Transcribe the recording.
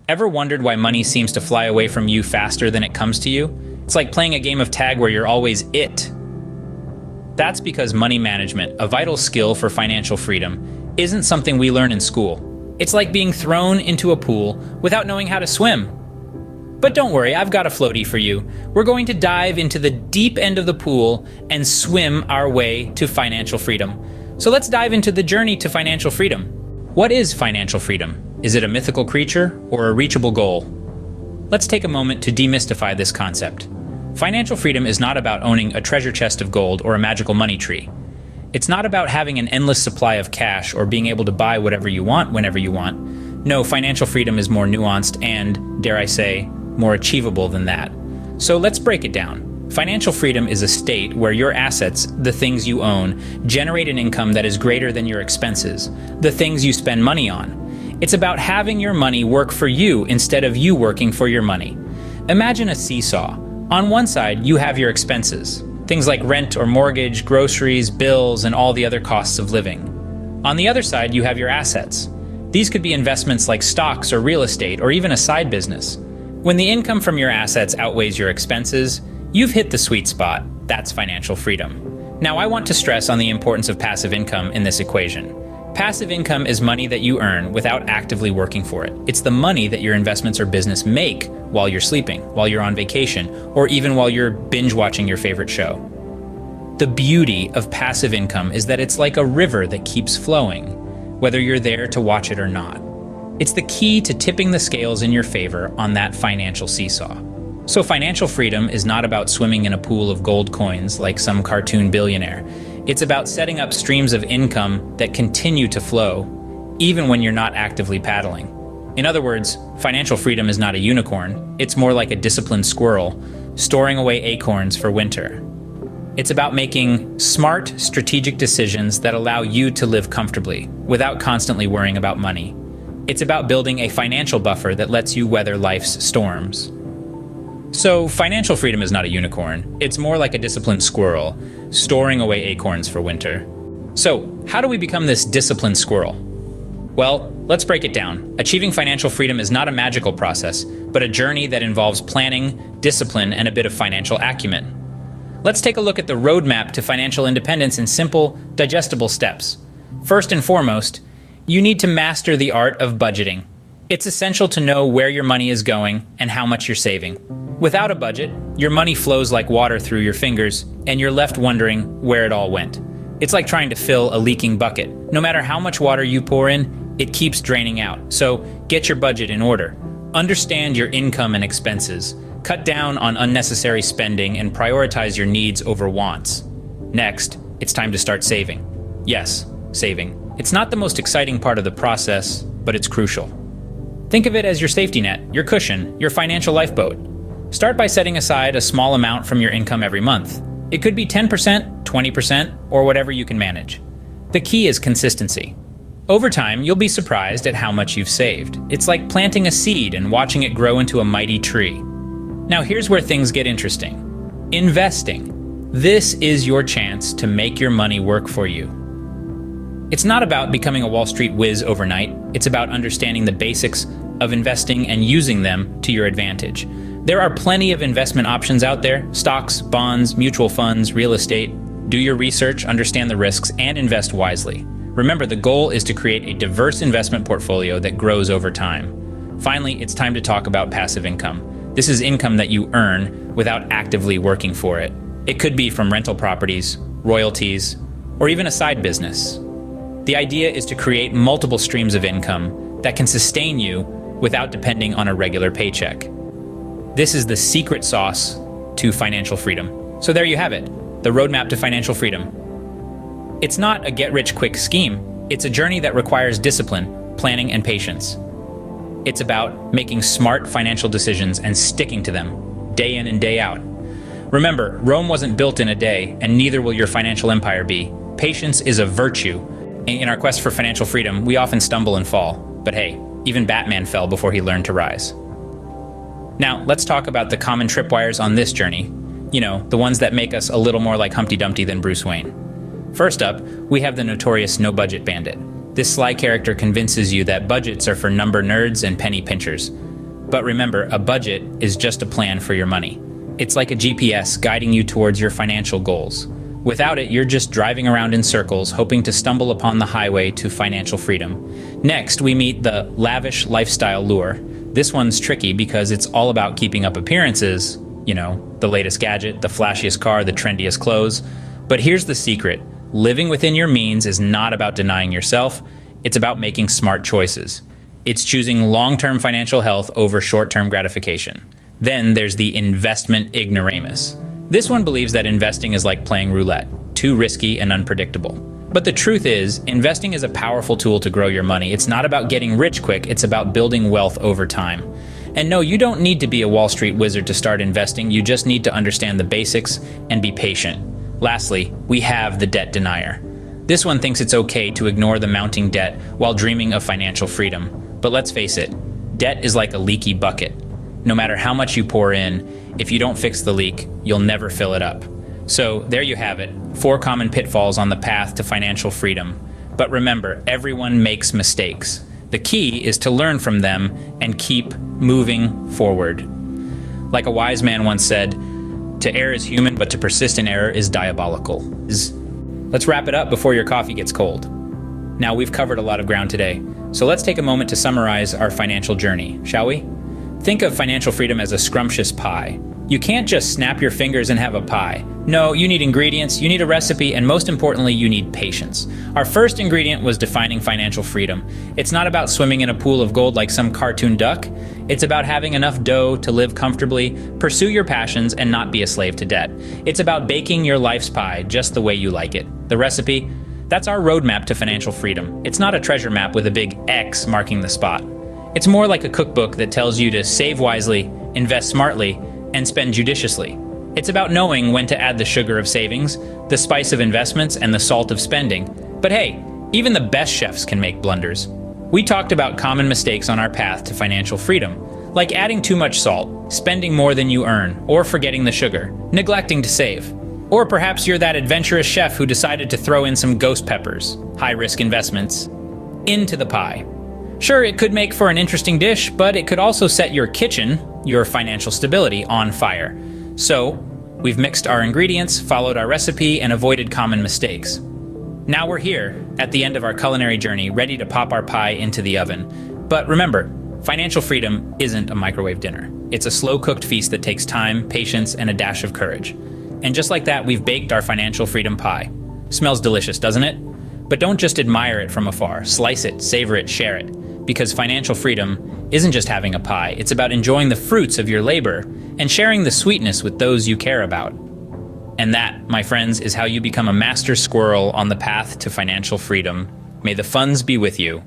Ever wondered why money seems to fly away from you faster than it comes to you? It's like playing a game of tag where you're always it. That's because money management, a vital skill for financial freedom, isn't something we learn in school. It's like being thrown into a pool without knowing how to swim. But don't worry, I've got a floaty for you. We're going to dive into the deep end of the pool and swim our way to financial freedom. So let's dive into the journey to financial freedom. What is financial freedom? Is it a mythical creature or a reachable goal? Let's take a moment to demystify this concept. Financial freedom is not about owning a treasure chest of gold or a magical money tree. It's not about having an endless supply of cash or being able to buy whatever you want whenever you want. No, financial freedom is more nuanced and, dare I say, more achievable than that. So let's break it down. Financial freedom is a state where your assets, the things you own, generate an income that is greater than your expenses, the things you spend money on. It's about having your money work for you instead of you working for your money. Imagine a seesaw. On one side, you have your expenses, things like rent or mortgage, groceries, bills, and all the other costs of living. On the other side, you have your assets. These could be investments like stocks or real estate or even a side business. When the income from your assets outweighs your expenses, you've hit the sweet spot. That's financial freedom. Now, I want to stress on the importance of passive income in this equation. Passive income is money that you earn without actively working for it. It's the money that your investments or business make while you're sleeping, while you're on vacation, or even while you're binge watching your favorite show. The beauty of passive income is that it's like a river that keeps flowing, whether you're there to watch it or not. It's the key to tipping the scales in your favor on that financial seesaw. So financial freedom is not about swimming in a pool of gold coins like some cartoon billionaire. It's about setting up streams of income that continue to flow, even when you're not actively paddling. In other words, financial freedom is not a unicorn. It's more like a disciplined squirrel, storing away acorns for winter. It's about making smart, strategic decisions that allow you to live comfortably, without constantly worrying about money. It's about building a financial buffer that lets you weather life's storms. So, financial freedom is not a unicorn. It's more like a disciplined squirrel, storing away acorns for winter. So, how do we become this disciplined squirrel? Well, let's break it down. Achieving financial freedom is not a magical process, but a journey that involves planning, discipline, and a bit of financial acumen. Let's take a look at the roadmap to financial independence in simple, digestible steps. First and foremost, you need to master the art of budgeting. It's essential to know where your money is going and how much you're saving. Without a budget, your money flows like water through your fingers, and you're left wondering where it all went. It's like trying to fill a leaking bucket. No matter how much water you pour in, it keeps draining out. So get your budget in order. Understand your income and expenses. Cut down on unnecessary spending and prioritize your needs over wants. Next, it's time to start saving. Yes, saving. It's not the most exciting part of the process, but it's crucial. Think of it as your safety net, your cushion, your financial lifeboat. Start by setting aside a small amount from your income every month. It could be 10%, 20%, or whatever you can manage. The key is consistency. Over time, you'll be surprised at how much you've saved. It's like planting a seed and watching it grow into a mighty tree. Now here's where things get interesting. Investing. This is your chance to make your money work for you. It's not about becoming a Wall Street whiz overnight. It's about understanding the basics of investing and using them to your advantage. There are plenty of investment options out there: stocks, bonds, mutual funds, real estate. Do your research, understand the risks, and invest wisely. Remember, the goal is to create a diverse investment portfolio that grows over time. Finally, it's time to talk about passive income. This is income that you earn without actively working for it. It could be from rental properties, royalties, or even a side business. The idea is to create multiple streams of income that can sustain you without depending on a regular paycheck. This is the secret sauce to financial freedom. So there you have it, the roadmap to financial freedom. It's not a get-rich-quick scheme. It's a journey that requires discipline, planning, and patience. It's about making smart financial decisions and sticking to them, day in and day out. Remember, Rome wasn't built in a day, and neither will your financial empire be. Patience is a virtue. In our quest for financial freedom, we often stumble and fall. But hey, even Batman fell before he learned to rise. Now, let's talk about the common tripwires on this journey. You know, the ones that make us a little more like Humpty Dumpty than Bruce Wayne. First up, we have the notorious no-budget bandit. This sly character convinces you that budgets are for number nerds and penny pinchers. But remember, a budget is just a plan for your money. It's like a GPS guiding you towards your financial goals. Without it, you're just driving around in circles, hoping to stumble upon the highway to financial freedom. Next, we meet the lavish lifestyle lure. This one's tricky because it's all about keeping up appearances, the latest gadget, the flashiest car, the trendiest clothes. But here's the secret. Living within your means is not about denying yourself. It's about making smart choices. It's choosing long-term financial health over short-term gratification. Then there's the investment ignoramus. This one believes that investing is like playing roulette, too risky and unpredictable. But the truth is, investing is a powerful tool to grow your money. It's not about getting rich quick, it's about building wealth over time. And no, you don't need to be a Wall Street wizard to start investing, you just need to understand the basics and be patient. Lastly, we have the debt denier. This one thinks it's okay to ignore the mounting debt while dreaming of financial freedom. But let's face it, debt is like a leaky bucket. No matter how much you pour in, if you don't fix the leak, you'll never fill it up. So there you have it, 4 common pitfalls on the path to financial freedom. But remember, everyone makes mistakes. The key is to learn from them and keep moving forward. Like a wise man once said, to err is human, but to persist in error is diabolical. Let's wrap it up before your coffee gets cold. Now, we've covered a lot of ground today, so let's take a moment to summarize our financial journey, shall we? Think of financial freedom as a scrumptious pie. You can't just snap your fingers and have a pie. No, you need ingredients, you need a recipe, and most importantly, you need patience. Our first ingredient was defining financial freedom. It's not about swimming in a pool of gold like some cartoon duck. It's about having enough dough to live comfortably, pursue your passions, and not be a slave to debt. It's about baking your life's pie just the way you like it. The recipe? That's our roadmap to financial freedom. It's not a treasure map with a big X marking the spot. It's more like a cookbook that tells you to save wisely, invest smartly, and spend judiciously. It's about knowing when to add the sugar of savings, the spice of investments, and the salt of spending. But hey, even the best chefs can make blunders. We talked about common mistakes on our path to financial freedom, like adding too much salt, spending more than you earn, or forgetting the sugar, neglecting to save. Or perhaps you're that adventurous chef who decided to throw in some ghost peppers, high-risk investments, into the pie. Sure, it could make for an interesting dish, but it could also set your kitchen, your financial stability, on fire. So, we've mixed our ingredients, followed our recipe, and avoided common mistakes. Now we're here, at the end of our culinary journey, ready to pop our pie into the oven. But remember, financial freedom isn't a microwave dinner. It's a slow-cooked feast that takes time, patience, and a dash of courage. And just like that, we've baked our financial freedom pie. Smells delicious, doesn't it? But don't just admire it from afar. Slice it, savor it, share it. Because financial freedom isn't just having a pie, it's about enjoying the fruits of your labor and sharing the sweetness with those you care about. And that, my friends, is how you become a master squirrel on the path to financial freedom. May the funds be with you.